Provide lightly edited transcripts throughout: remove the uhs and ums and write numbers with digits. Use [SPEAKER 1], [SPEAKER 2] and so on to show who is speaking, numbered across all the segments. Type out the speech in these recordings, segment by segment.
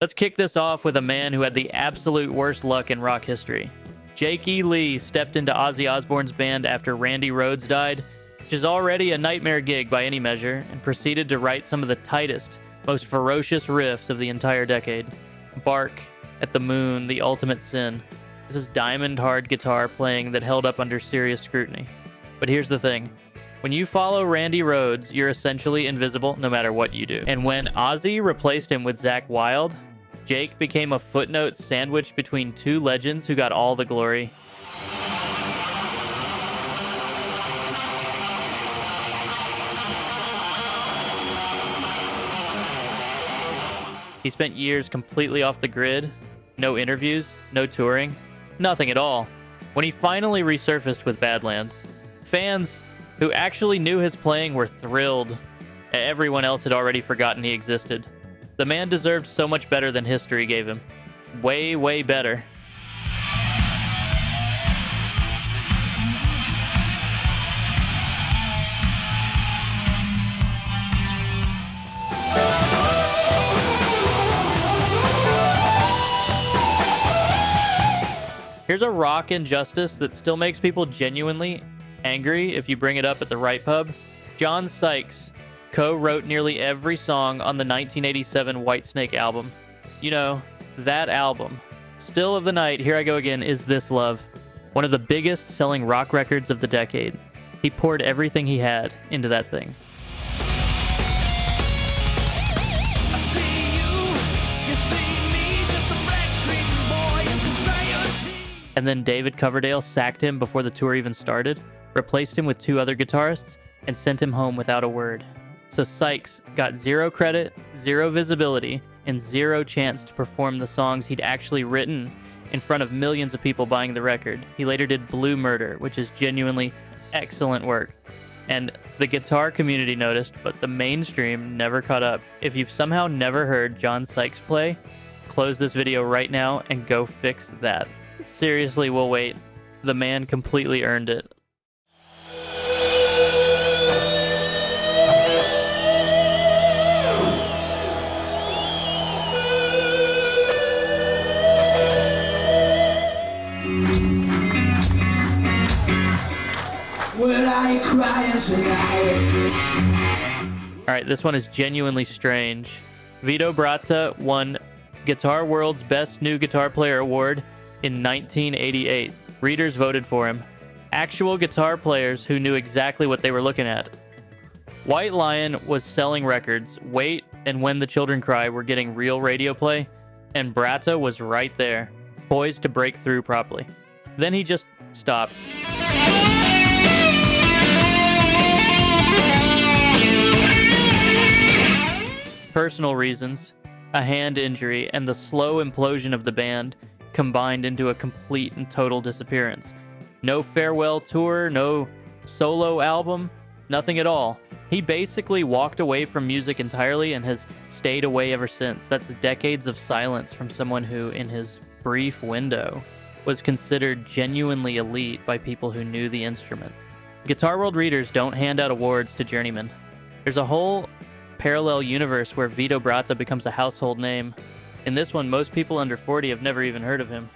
[SPEAKER 1] Let's kick this off with a man who had the absolute worst luck in rock history. Jake E. Lee stepped into Ozzy Osbourne's band after Randy Rhoads died, which is already a nightmare gig by any measure, and proceeded to write some of the tightest, most ferocious riffs of the entire decade. Bark at the Moon, The Ultimate Sin. This is diamond-hard guitar playing that held up under serious scrutiny. But here's the thing. When you follow Randy Rhoads, you're essentially invisible no matter what you do. And when Ozzy replaced him with Zakk Wylde, Jake became a footnote sandwiched between two legends who got all the glory. He spent years completely off the grid, no interviews, no touring, nothing at all. When he finally resurfaced with Badlands, fans who actually knew his playing were thrilled. Everyone else had already forgotten he existed. The man deserved so much better than history gave him. Way, way better. Here's a rock injustice that still makes people genuinely angry if you bring it up at the right pub. John Sykes co-wrote nearly every song on the 1987 Whitesnake album. You know, that album. Still of the Night, Here I Go Again, Is This Love? One of the biggest selling rock records of the decade. He poured everything he had into that thing. And then David Coverdale sacked him before the tour even started, replaced him with two other guitarists, and sent him home without a word. So Sykes got zero credit, zero visibility, and zero chance to perform the songs he'd actually written in front of millions of people buying the record. He later did Blue Murder, which is genuinely excellent work. And the guitar community noticed, but the mainstream never caught up. If you've somehow never heard John Sykes play, close this video right now and go fix that. Seriously, we'll wait. The man completely earned it.
[SPEAKER 2] Well, are you crying tonight?
[SPEAKER 1] Alright, this one is genuinely strange. Vito Bratta won Guitar World's Best New Guitar Player Award in 1988. Readers voted for him. Actual guitar players who knew exactly what they were looking at. White Lion was selling records. Wait and When the Children Cry were getting real radio play, and Bratta was right there, poised to break through properly. Then he just stopped. Personal reasons, a hand injury, and the slow implosion of the band combined into a complete and total disappearance. No farewell tour, no solo album, nothing at all. He basically walked away from music entirely and has stayed away ever since. That's decades of silence from someone who, in his brief window, was considered genuinely elite by people who knew the instrument. Guitar World readers don't hand out awards to journeymen. There's a whole parallel universe where Vito Bratta becomes a household name. In this one, most people under 40 have never even heard of him.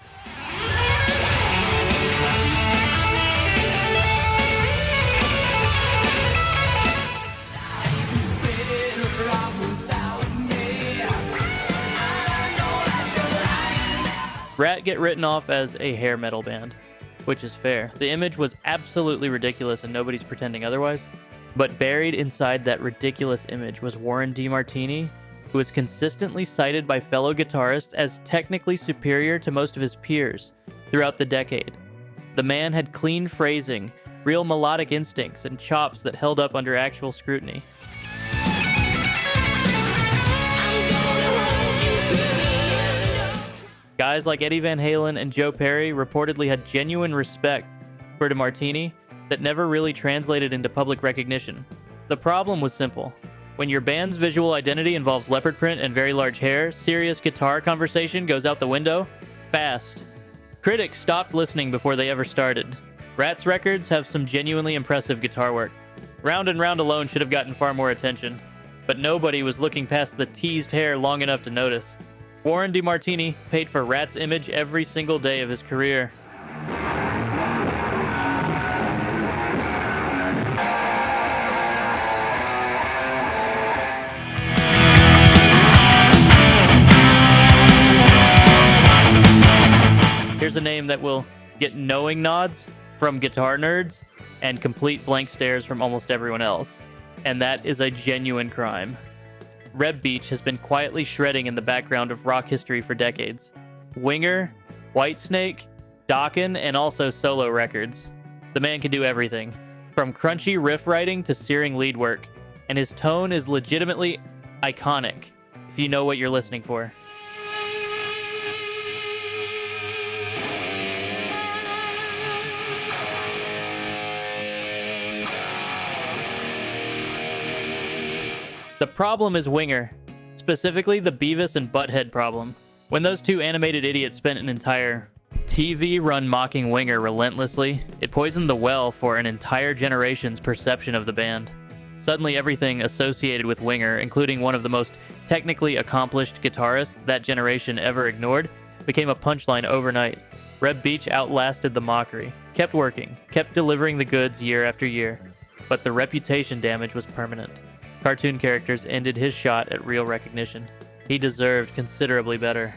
[SPEAKER 1] Rat get written off as a hair metal band, which is fair. The image was absolutely ridiculous and nobody's pretending otherwise. But buried inside that ridiculous image was Warren DeMartini, who was consistently cited by fellow guitarists as technically superior to most of his peers throughout the decade. The man had clean phrasing, real melodic instincts, and chops that held up under actual scrutiny. Guys like Eddie Van Halen and Joe Perry reportedly had genuine respect for DeMartini that never really translated into public recognition. The problem was simple. When your band's visual identity involves leopard print and very large hair, serious guitar conversation goes out the window fast. Critics stopped listening before they ever started. Rat's records have some genuinely impressive guitar work. Round and Round alone should have gotten far more attention, but nobody was looking past the teased hair long enough to notice. Warren DeMartini paid for Rat's image every single day of his career. Here's a name that will get knowing nods from guitar nerds and complete blank stares from almost everyone else. And that is a genuine crime. Reb Beach has been quietly shredding in the background of rock history for decades. Winger, Whitesnake, Dokken, and also solo records. The man can do everything, from crunchy riff writing to searing lead work, and his tone is legitimately iconic, if you know what you're listening for. The problem is Winger, specifically the Beavis and Butthead problem. When those two animated idiots spent an entire TV run mocking Winger relentlessly, it poisoned the well for an entire generation's perception of the band. Suddenly everything associated with Winger, including one of the most technically accomplished guitarists that generation ever ignored, became a punchline overnight. Reb Beach outlasted the mockery, kept working, kept delivering the goods year after year, but the reputation damage was permanent. Cartoon characters ended his shot at real recognition. He deserved considerably better.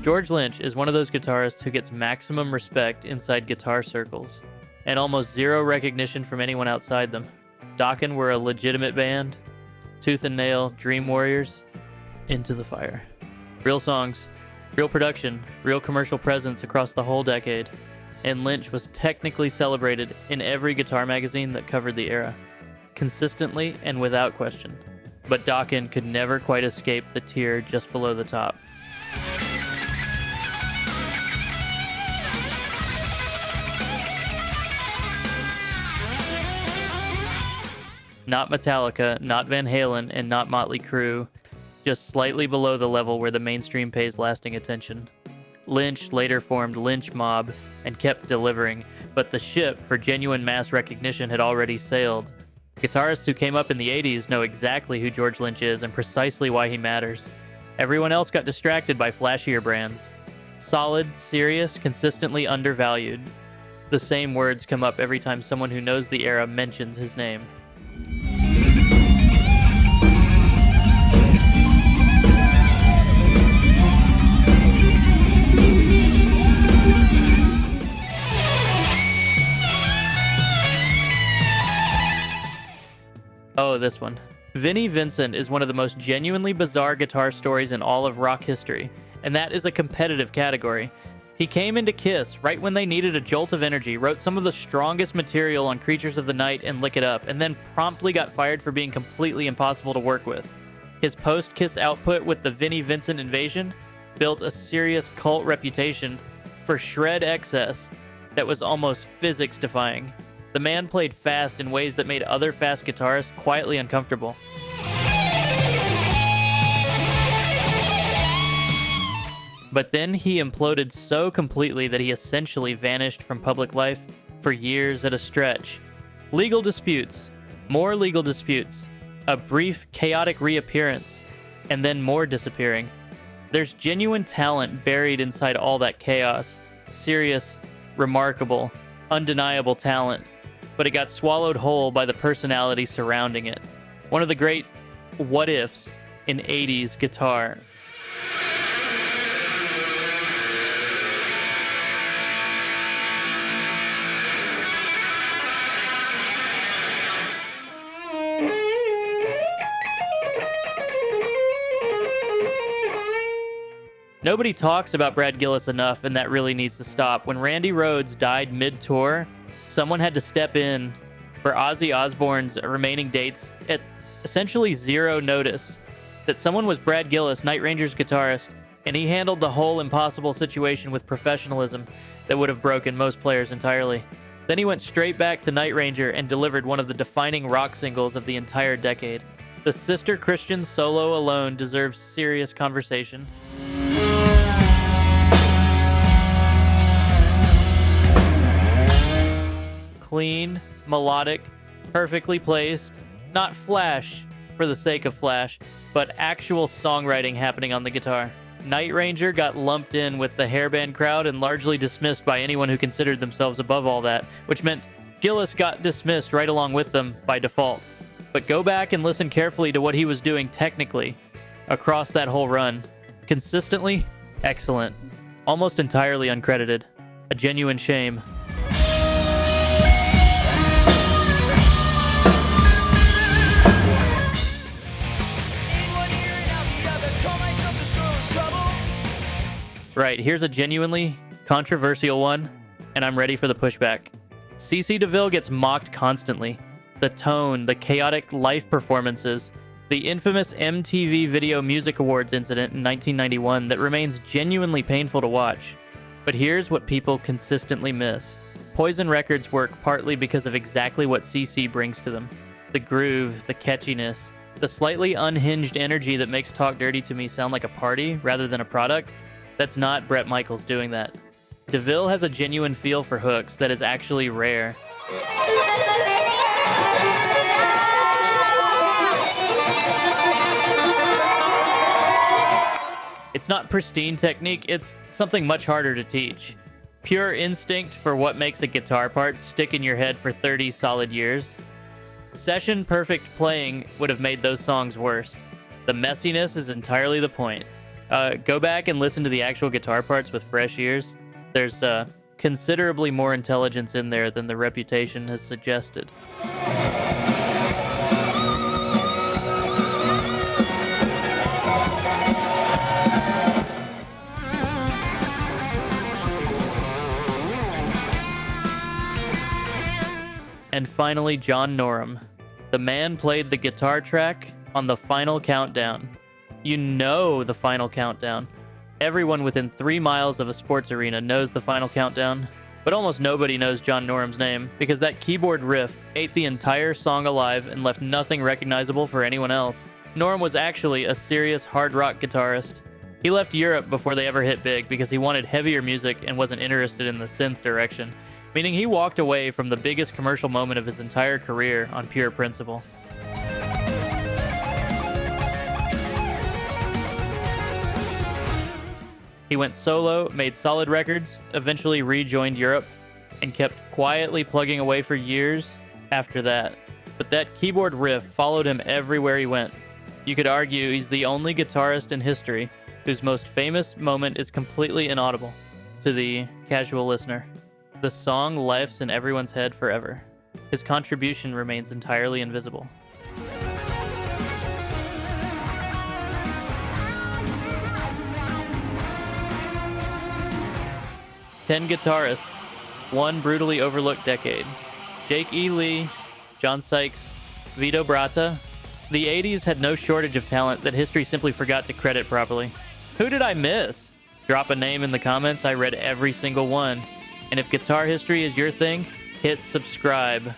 [SPEAKER 1] George Lynch is one of those guitarists who gets maximum respect inside guitar circles, and almost zero recognition from anyone outside them. Dokken were a legitimate band. Tooth and Nail, Dream Warriors, Into the Fire. Real songs, real production, real commercial presence across the whole decade. And Lynch was technically celebrated in every guitar magazine that covered the era, consistently and without question. But Dokken could never quite escape the tier just below the top. Not Metallica, not Van Halen, and not Motley Crue, just slightly below the level where the mainstream pays lasting attention. Lynch later formed Lynch Mob and kept delivering, but the ship for genuine mass recognition had already sailed. Guitarists who came up in the 80s know exactly who George Lynch is and precisely why he matters. Everyone else got distracted by flashier brands. Solid, serious, consistently undervalued. The same words come up every time someone who knows the era mentions his name. Oh, this one. Vinnie Vincent is one of the most genuinely bizarre guitar stories in all of rock history, and that is a competitive category. He came into Kiss right when they needed a jolt of energy, wrote some of the strongest material on Creatures of the Night and Lick It Up, and then promptly got fired for being completely impossible to work with. His post-Kiss output with the Vinnie Vincent Invasion built a serious cult reputation for shred excess that was almost physics-defying. The man played fast in ways that made other fast guitarists quietly uncomfortable. But then he imploded so completely that he essentially vanished from public life for years at a stretch. Legal disputes, more legal disputes, a brief, chaotic reappearance, and then more disappearing. There's genuine talent buried inside all that chaos. Serious, remarkable, undeniable talent. But it got swallowed whole by the personality surrounding it. One of the great what-ifs in 80s guitar. Nobody talks about Brad Gillis enough, and that really needs to stop. When Randy Rhoads died mid-tour, someone had to step in for Ozzy Osbourne's remaining dates at essentially zero notice. That someone was Brad Gillis, Night Ranger's guitarist, and he handled the whole impossible situation with professionalism that would have broken most players entirely. Then he went straight back to Night Ranger and delivered one of the defining rock singles of the entire decade. The Sister Christian solo alone deserves serious conversation. clean, melodic, perfectly placed, not flash for the sake of flash, but actual songwriting happening on the guitar. Night Ranger got lumped in with the hairband crowd and largely dismissed by anyone who considered themselves above all that, which meant Gillis got dismissed right along with them by default. But go back and listen carefully to what he was doing technically across that whole run. Consistently excellent. Almost entirely uncredited. A genuine shame. Right, here's a genuinely controversial one, and I'm ready for the pushback. CC DeVille gets mocked constantly. The tone, the chaotic live performances, the infamous MTV Video Music Awards incident in 1991 that remains genuinely painful to watch. But here's what people consistently miss. Poison Records work partly because of exactly what CC brings to them. The groove, the catchiness, the slightly unhinged energy that makes Talk Dirty to Me sound like a party rather than a product. That's not Bret Michaels doing that. DeVille has a genuine feel for hooks that is actually rare. It's not pristine technique, it's something much harder to teach. Pure instinct for what makes a guitar part stick in your head for 30 solid years. Session perfect playing would have made those songs worse. The messiness is entirely the point. Go back and listen to the actual guitar parts with fresh ears. There's considerably more intelligence in there than the reputation has suggested. And finally, John Norum. The man played the guitar track on the Final Countdown. You know the Final Countdown. Everyone within 3 miles of a sports arena knows the Final Countdown, but almost nobody knows John Norum's name because that keyboard riff ate the entire song alive and left nothing recognizable for anyone else. Norum was actually a serious hard rock guitarist. He left Europe before they ever hit big because he wanted heavier music and wasn't interested in the synth direction, meaning he walked away from the biggest commercial moment of his entire career on pure principle. He went solo, made solid records, eventually rejoined Europe, and kept quietly plugging away for years after that. But that keyboard riff followed him everywhere he went. You could argue he's the only guitarist in history whose most famous moment is completely inaudible to the casual listener. The song lives in everyone's head forever. His contribution remains entirely invisible. Ten guitarists, one brutally overlooked decade. Jake E. Lee, John Sykes, Vito Bratta. The 80s had no shortage of talent that history simply forgot to credit properly. Who did I miss? Drop a name in the comments. I read every single one. And if guitar history is your thing, hit subscribe.